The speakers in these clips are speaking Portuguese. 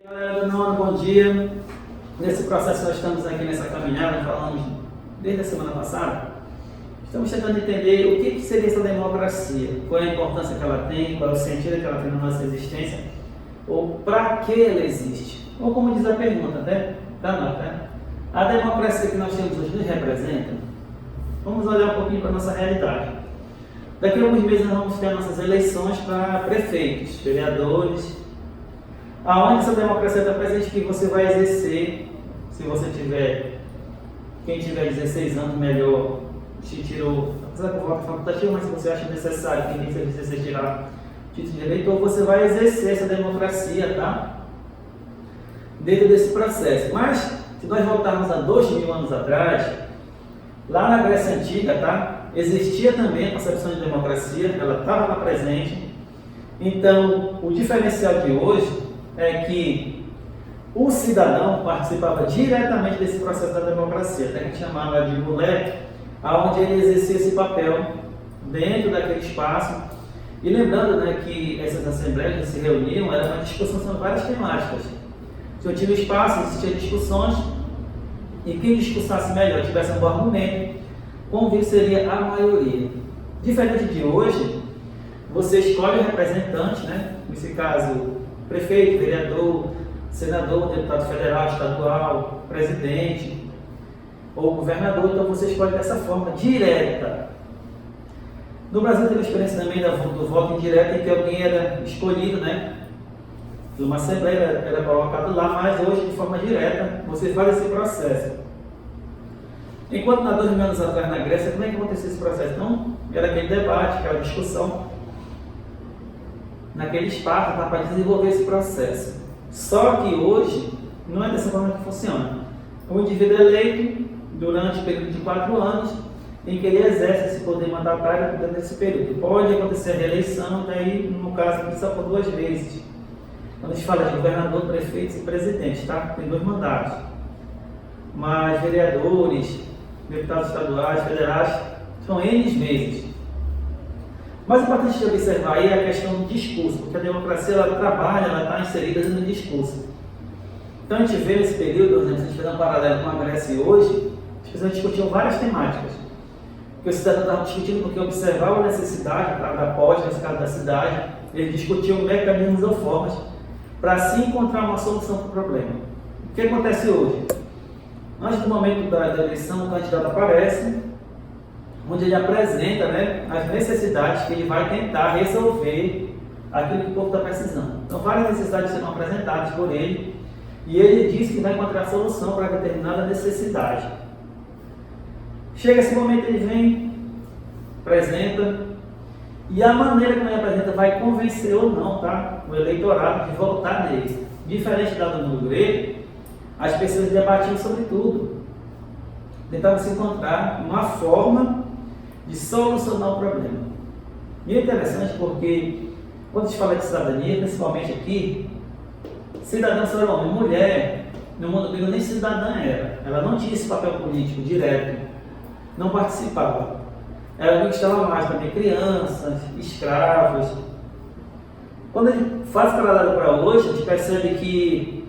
Galera do nono, bom dia. Nesse processo nós estamos aqui nessa caminhada, falamos desde a semana passada. Estamos tentando entender o que seria essa democracia, qual é a importância que ela tem, qual é o sentido que ela tem na nossa existência, ou para que ela existe. Ou como diz a pergunta, até tá lá, tá? A democracia que nós temos hoje nos representa? Vamos olhar um pouquinho para a nossa realidade. Daqui a alguns meses nós vamos ter nossas eleições para prefeitos, vereadores, aonde essa democracia está presente que você vai exercer, se você tiver, quem tiver 16 anos melhor, te tirou, apesar que o voto é facultativo, mas se você acha necessário, quem tem 16 tirar título de eleitor, você vai exercer essa democracia, tá? Dentro desse processo. Mas, se nós voltarmos a 2000 anos atrás, lá na Grécia Antiga, tá? Existia também a concepção de democracia, ela estava lá presente. Então, o diferencial de hoje é que o cidadão participava diretamente desse processo da democracia, até que a gente chamava de moleque, onde ele exercia esse papel dentro daquele espaço. E lembrando, né, que essas assembleias que se reuniam, era uma discussão sobre várias temáticas. Se eu tinha espaço, existiam discussões, e quem discursasse melhor, tivesse um bom argumento, convenceria a maioria. Diferente de hoje, você escolhe o representante, né? Nesse caso, prefeito, vereador, senador, deputado federal, estadual, presidente ou governador, então você escolhe dessa forma, direta. No Brasil teve a experiência também do voto indireto, em que alguém era escolhido, né? Uma assembleia era colocado lá, mas hoje de forma direta você faz esse processo. Enquanto há 2000 anos atrás na Grécia, como é que acontecia esse processo? Então, era aquele debate, aquela discussão, naquele espaço para desenvolver esse processo. Só que hoje não é dessa forma que funciona. O indivíduo é eleito durante o período de 4 anos, em que ele exerce esse poder mandatário durante esse período. Pode acontecer a reeleição, daí no caso aqui só por 2 vezes. Quando a gente fala de governador, prefeitos e presidente, tá? Tem 2 mandatos. Mas vereadores, deputados estaduais, federais, são N vezes. Mas é importante de observar aí a questão do discurso, porque a democracia ela trabalha, ela está inserida no discurso. Então a gente vê nesse período, por exemplo, se a gente fizer um paralelo com a Grécia hoje, as pessoas discutiam várias temáticas. Porque o cidadão estava discutindo porque observava a necessidade da posse, nesse caso da cidade, eles discutiam mecanismos ou formas para se encontrar uma solução para o problema. O que acontece hoje? Antes do momento da eleição, o candidato aparece, onde ele apresenta, né, as necessidades que ele vai tentar resolver aquilo que o povo está precisando. Então, várias necessidades serão apresentadas por ele e ele diz que vai encontrar a solução para determinada necessidade. Chega esse momento, ele vem, apresenta, e a maneira como ele apresenta vai convencer ou não, tá, o eleitorado de votar nele. Diferente da do mundo grego, as pessoas debatiam sobre tudo, tentavam se encontrar uma forma de solucionar o problema. E é interessante porque, quando a gente fala de cidadania, principalmente aqui, cidadão só era homem, mulher, no mundo grego nem cidadã era. Ela não tinha esse papel político direto, não participava. Era alguém que estava mais também, crianças, escravos. Quando a gente faz paralelo para hoje, a gente percebe que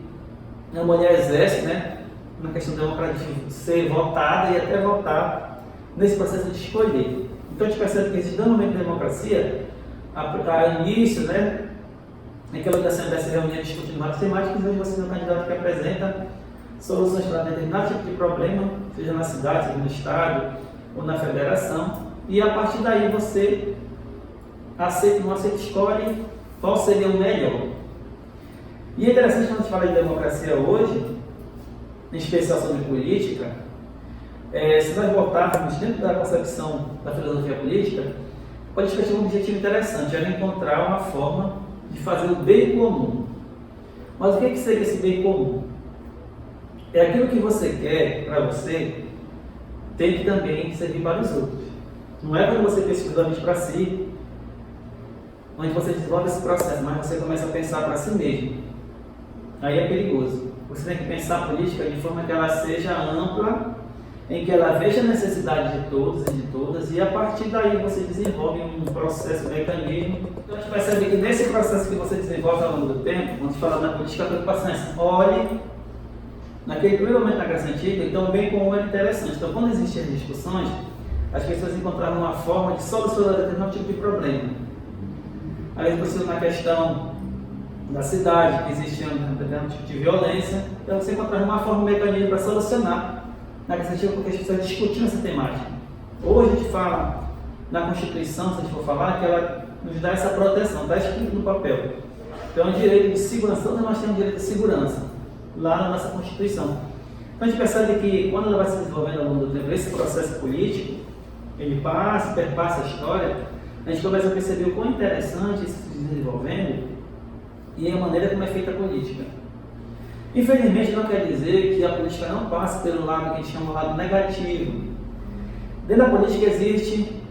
a mulher exerce, né, na questão democrática, de ser votada e até votar nesse processo de escolher. Então a gente percebe que existe, no momento da democracia, a início, né, naquela que a Assembleia se reunia discutindo várias temáticas, hoje você tem um candidato que apresenta soluções para determinado tipo de problema, seja na cidade, seja no estado ou na federação, e a partir daí você aceita ou não aceita, escolhe qual seria o melhor. E é interessante quando a gente fala de democracia hoje, em especial sobre política, se nós voltarmos dentro da concepção da filosofia política, pode ter um objetivo interessante, era encontrar uma forma de fazer o bem comum. Mas o que seria esse bem comum? É aquilo que você quer para você, tem que também servir para os outros. Não é quando você pensa exclusivamente para si, onde você desenvolve esse processo, mas você começa a pensar para si mesmo. Aí é perigoso. Você tem que pensar a política de forma que ela seja ampla, em que ela veja a necessidade de todos e de todas, e a partir daí você desenvolve um processo, um mecanismo. Então a gente percebe que nesse processo que você desenvolve ao longo do tempo, quando a gente fala na política, a preocupação é essa: olhe naquele primeiro momento da Grécia Antiga, então bem comum era interessante. Então quando existiam as discussões, as pessoas encontravam uma forma de solucionar determinado tipo de problema. Aí você na questão da cidade, que existia um determinado tipo de violência, então você encontrava uma forma, um mecanismo para solucionar na Grécia Antiga, porque as pessoas discutiam essa temática. Hoje a gente fala na Constituição, se a gente for falar, que ela nos dá essa proteção, está escrito no papel. Então, o direito de segurança, todos nós temos direito de segurança lá na nossa Constituição. Então, a gente percebe que quando ela vai se desenvolvendo ao longo do tempo, esse processo político, ele perpassa a história, a gente começa a perceber o quão interessante isso se desenvolvendo e a maneira como é feita a política. Infelizmente, não quer dizer que a política não passe pelo lado que a gente chama de lado negativo. Dentro da política existe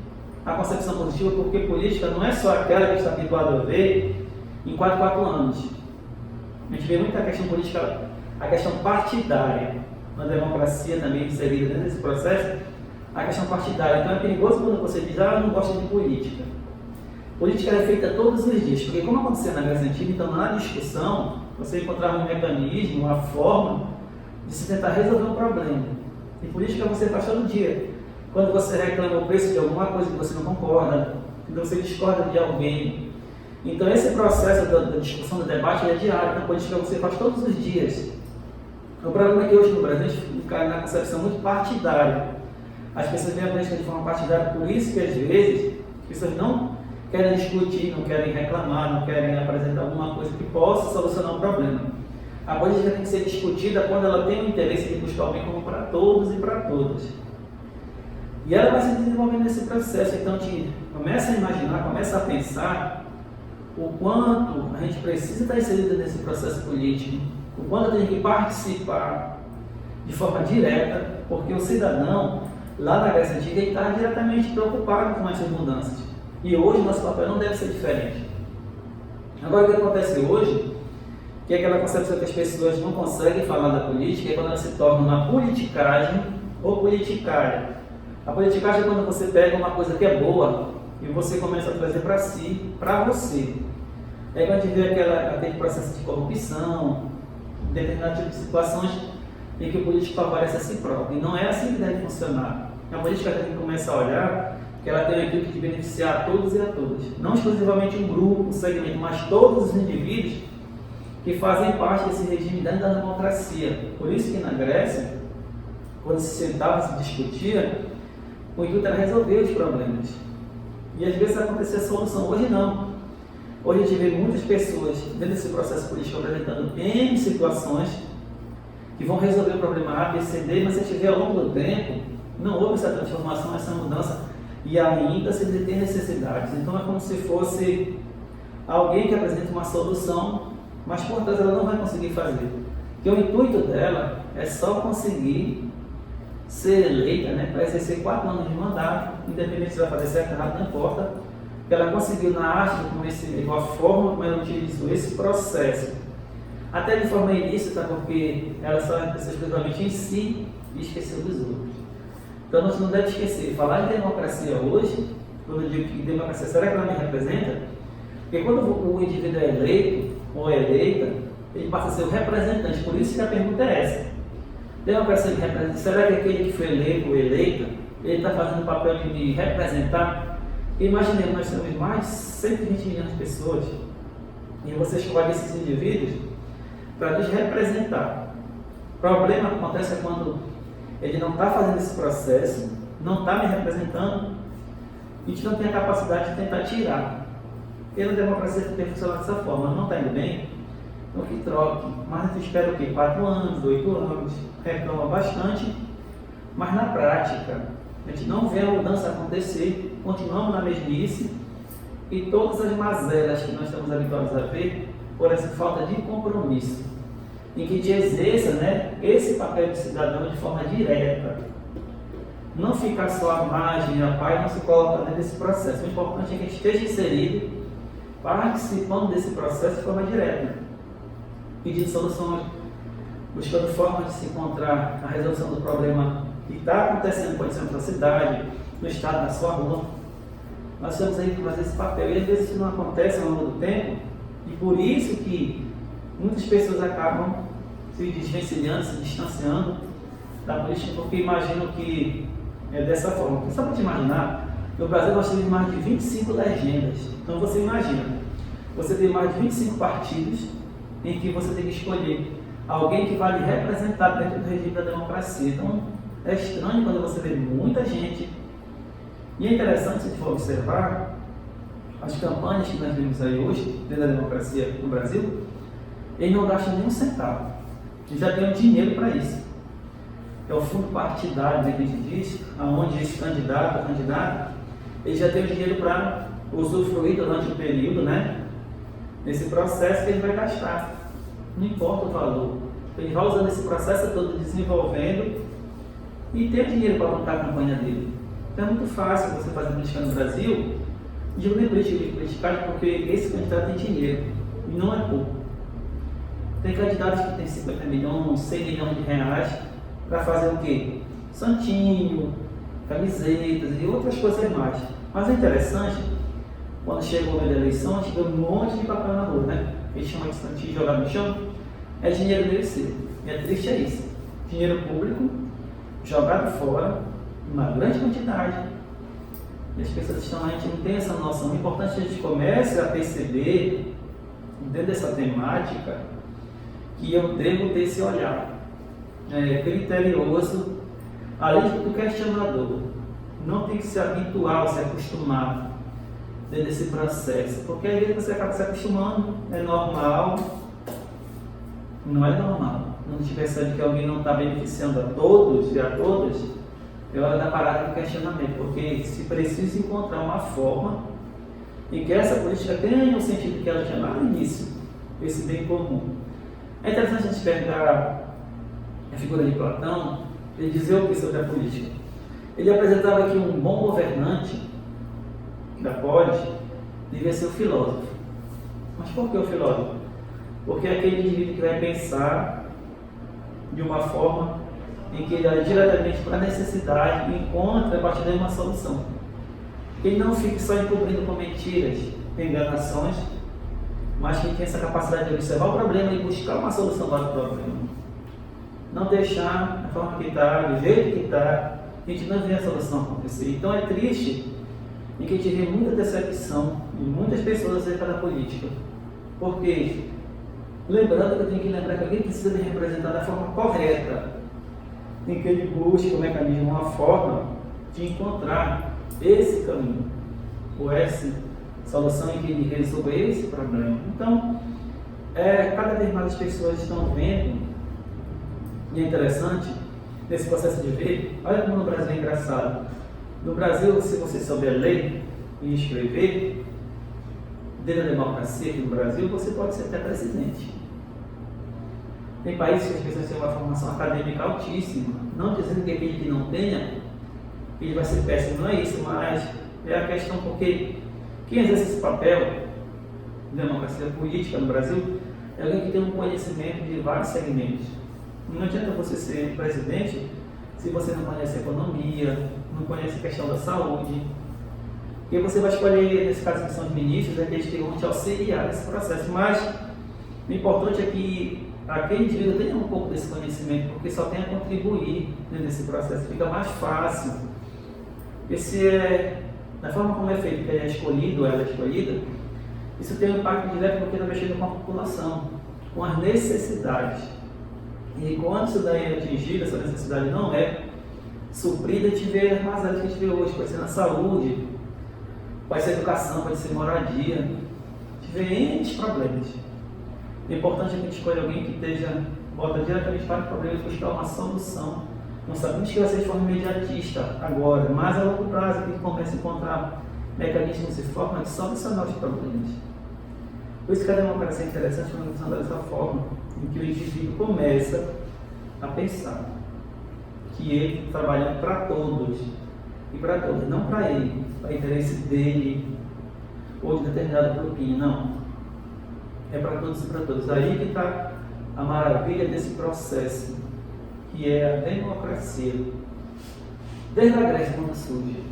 a concepção positiva, porque política não é só aquela que a gente está habituado a ver em 4 anos. A gente vê muita questão política, a questão partidária, na democracia também inserida dentro desse processo, a questão partidária. Então é perigoso quando você diz: eu não gosto de política. Política é feita todos os dias, porque como acontecia na Grécia Antiga, então na discussão, você encontrava um mecanismo, uma forma de se tentar resolver um problema. E política você faz todo dia. Quando você reclama o preço de alguma coisa que você não concorda, quando você discorda de alguém. Então esse processo da discussão, do debate é diário. Na política você faz todos os dias. O problema é que hoje no Brasil a gente cai na concepção muito partidária. As pessoas veem a política de forma partidária, por isso que às vezes as pessoas não querem discutir, não querem reclamar, não querem apresentar alguma coisa que possa solucionar um problema. A política tem que ser discutida quando ela tem o interesse de buscar o bem comum para todos e para todas. E ela vai se desenvolvendo nesse processo. Então a gente começa a imaginar, começa a pensar o quanto a gente precisa estar inserido nesse processo político, o quanto tem que participar de forma direta, porque o cidadão, lá na Grécia Antiga, ele está diretamente preocupado com essas mudanças. E hoje o nosso papel não deve ser diferente. Agora, o que acontece hoje, que é aquela concepção que as pessoas não conseguem falar da política, é quando elas se tornam uma politicagem ou politicária. A politicagem é quando você pega uma coisa que é boa e você começa a trazer para si, para você. É quando a gente vê aquele processo de corrupção, determinado tipo de situações em que o político favorece a si próprio. E não é assim que deve funcionar. A política tem que começar a olhar que ela tem o intuito de beneficiar a todos e a todas. Não exclusivamente um grupo, um segmento, mas todos os indivíduos que fazem parte desse regime dentro da democracia. Por isso que na Grécia, quando se sentava, se discutia, o intuito era resolver os problemas. E às vezes acontecia a solução. Hoje não. Hoje a gente vê muitas pessoas dentro desse processo político apresentando N situações que vão resolver o problema A, B, C, D, mas se a gente vê ao longo do tempo, não houve essa transformação, essa mudança, e ainda se tem necessidades. Então é como se fosse alguém que apresenta uma solução, mas por trás ela não vai conseguir fazer. Porque o intuito dela é só conseguir ser eleita, né, para exercer 4 anos de mandato, independente se vai fazer certo ou errado, não importa. Que ela conseguiu na arte do conhecimento, a forma como ela utilizou esse processo, até de forma ilícita, porque ela só pensou exclusivamente em si e esqueceu dos outros. Então, nós não devemos esquecer, falar em democracia hoje, quando eu digo que democracia, será que ela me representa? Porque quando o indivíduo é eleito ou é eleita, ele passa a ser o representante. Por isso que a pergunta é essa. Democracia me representa? Será que aquele que foi eleito ou eleita, ele está fazendo o papel de me representar? Imaginemos, nós temos mais de 120 milhões de pessoas e você escolhe esses indivíduos para nos representar. O problema que acontece é quando ele não está fazendo esse processo, não está me representando, a gente não tem a capacidade de tentar tirar. E na democracia tem que funcionar dessa forma, não está indo bem, então que troque. Mas a gente espera o quê? 4 anos, 8 anos, reclama bastante, mas na prática a gente não vê a mudança acontecer, continuamos na mesmice e todas as mazelas que nós estamos habituados a ver por essa falta de compromisso, em que a gente exerça, né, esse papel de cidadão de forma direta. Não ficar só à margem, a paz, não se colocar dentro desse processo. O importante é que a gente esteja inserido, participando desse processo de forma direta, pedindo soluções, buscando formas de se encontrar a resolução do problema que está acontecendo, pode ser na sua cidade, no estado, na sua rua. Nós estamos aí para fazer esse papel e às vezes isso não acontece ao longo do tempo e por isso que muitas pessoas acabam se desvencilhando, se distanciando da política porque imaginam que é dessa forma. Porque só para te imaginar, no Brasil nós temos mais de 25 legendas. Então você imagina, você tem mais de 25 partidos em que você tem que escolher alguém que vai lhe representar dentro do regime da democracia. Então é estranho quando você vê muita gente. E é interessante, se a gente for observar, as campanhas que nós vemos aí hoje, dentro da democracia no Brasil, eles não gastam nem um centavo. Eles já têm o dinheiro para isso. É o fundo partidário, né, que a gente diz, onde esse candidato, ele já tem o dinheiro para usufruir durante o período, né? Nesse processo que ele vai gastar. Não importa o valor. Ele vai usando esse processo todo, desenvolvendo e ter dinheiro para montar a campanha dele. Então é muito fácil você fazer política no Brasil, digo nem política de politicagem, porque esse candidato tem dinheiro, e não é pouco. Tem candidatos que têm 50 milhões, 100 milhões de reais, para fazer o quê? Santinho, camisetas e outras coisas mais. Mas é interessante, quando chega o momento da eleição, a gente vê um monte de papel na rua, né? Eles chamam de santinho jogado no chão, é dinheiro merecido. E é triste é isso. Dinheiro público, jogado fora, uma grande quantidade. E as pessoas estão lá, a gente não tem essa noção. O importante é que a gente comece a perceber, dentro dessa temática, que eu devo ter esse olhar criterioso, além do questionador. Não tem que se habituar, se acostumar dentro desse processo, porque às vezes você acaba se acostumando, é normal, não é normal. Quando a gente percebe que alguém não está beneficiando a todos e a todas, é hora da parada do questionamento, porque se precisa encontrar uma forma em que essa política tenha o sentido que ela tinha lá no início, esse bem comum. É interessante a gente pegar a figura de Platão, ele dizia o que sobre a política? Ele apresentava que um bom governante da polis devia ser o filósofo. Mas por que o filósofo? Porque é aquele indivíduo que vai pensar de uma forma em que ele olha diretamente para a necessidade e encontra a partir daí uma solução. Ele não fique só encobrindo com mentiras, enganações, mas que tem essa capacidade de observar o problema e buscar uma solução para o problema. Não deixar da forma que está, do jeito que está, a gente não vê a solução acontecer. Então é triste em que a gente vê muita decepção em muitas pessoas acerca da política. Porque, lembrando que eu tenho que lembrar que alguém precisa me representar da forma correta, em que ele busque o mecanismo, uma forma de encontrar esse caminho, ou essa solução em que ele resolva esse problema. Então, cada vez mais as pessoas estão vendo, e é interessante, nesse processo de ver, olha como no Brasil é engraçado. No Brasil, se você souber ler e escrever, dentro da democracia aqui no Brasil, você pode ser até presidente. Tem países que as pessoas têm uma formação acadêmica altíssima, não dizendo que aquele que não tenha, ele vai ser péssimo, não é isso, mas é a questão porque quem exerce esse papel de democracia política no Brasil é alguém que tem um conhecimento de vários segmentos. Não adianta você ser presidente se você não conhece a economia, não conhece a questão da saúde, porque você vai escolher, nesse caso que são os ministros, aqueles que vão te auxiliar nesse processo, mas o importante é que aquele indivíduo tenha um pouco desse conhecimento, porque só tem a contribuir nesse processo, fica mais fácil. Da forma como é feito, que ele é escolhido ou ela é escolhida, isso tem um impacto direto porque está mexendo com a população, com as necessidades. E quando isso daí é atingido, essa necessidade não é suprida, a gente vê as mazelas que a gente vê hoje, pode ser na saúde, pode ser educação, pode ser moradia, a gente vê N problemas. O importante é que a gente escolha alguém que bota diretamente para o problema e buscar uma solução. Não sabemos que vai ser de forma imediatista agora, mas a longo prazo a gente começa a encontrar mecanismos e formas de solucionar os problemas. Por isso que a democracia é interessante quando funciona dessa forma, em que o indivíduo começa a pensar que ele está trabalhando para todos e para todas, não para ele, para o interesse dele ou de determinado grupinho, não. É para todos e para todos. Aí que está a maravilha desse processo, que é a democracia. Desde a Grécia, quando surge,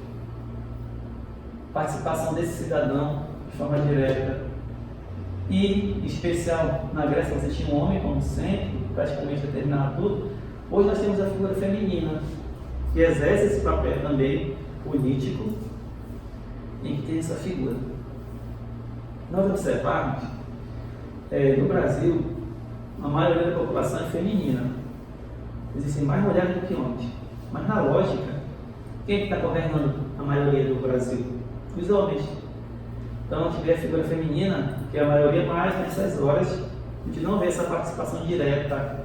participação desse cidadão de forma direta e em especial na Grécia você tinha um homem como centro, praticamente determinava tudo. Hoje nós temos a figura feminina que exerce esse papel também político e que tem essa figura. Nós observamos, no Brasil, a maioria da população é feminina. Existem mais mulheres do que homens. Mas na lógica, quem está governando a maioria do Brasil? Os homens. Então, a gente vê a figura feminina, que é a maioria, mais nessas horas, a gente não vê essa participação direta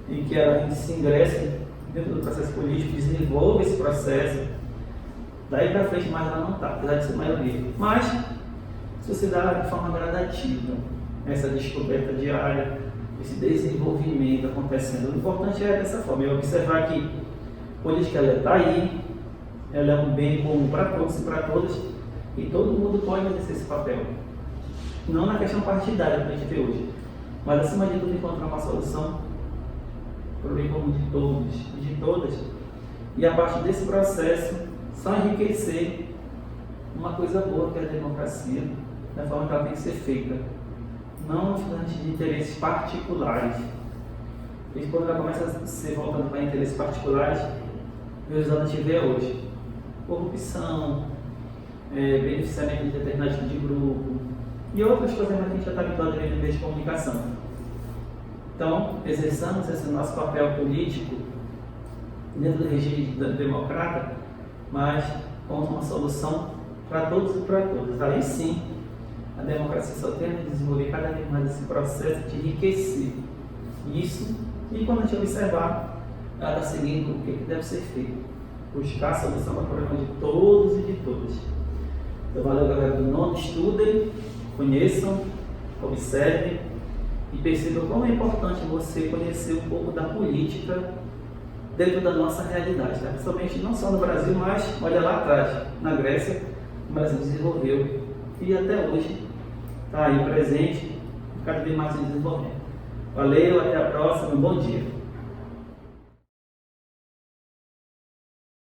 em que ela se ingresse dentro do processo político, desenvolve esse processo. Daí para frente, mais ela não está, apesar de ser maioria. Mas, se você dá de forma gradativa essa descoberta diária, esse desenvolvimento acontecendo, o importante é dessa forma, é observar que a política está aí, ela é um bem comum para todos e para todas, e todo mundo pode exercer esse papel. Não na questão partidária que a gente vê hoje, mas acima de tudo encontrar uma solução para o bem comum de todos e de todas, e a partir desse processo só enriquecer uma coisa boa que é a democracia, da forma que ela tem que ser feita, não diante de interesses particulares. E quando ela começa a ser voltada para interesses particulares, o resultado a gente vê hoje: corrupção, beneficiamento de determinado tipo de grupo e outras coisas mais que a gente já está habituado a ver no meio de comunicação. Então, exerçamos esse nosso papel político dentro do regime democrata, mas com uma solução para todos e para todas. Aí sim, a democracia só tem a desenvolver cada vez mais esse processo de enriquecer isso, e quando a gente observar, ela está seguindo o que deve ser feito: buscar a solução para o problema de todos e de todas. Então, valeu, galera do nono, estudem, conheçam, observem e percebam como é importante você conhecer um pouco da política dentro da nossa realidade, tá? Principalmente não só no Brasil, mas olha lá atrás, na Grécia, o Brasil desenvolveu e até hoje está aí presente, cada vez mais se desenvolvendo. Valeu, até a próxima, um bom dia.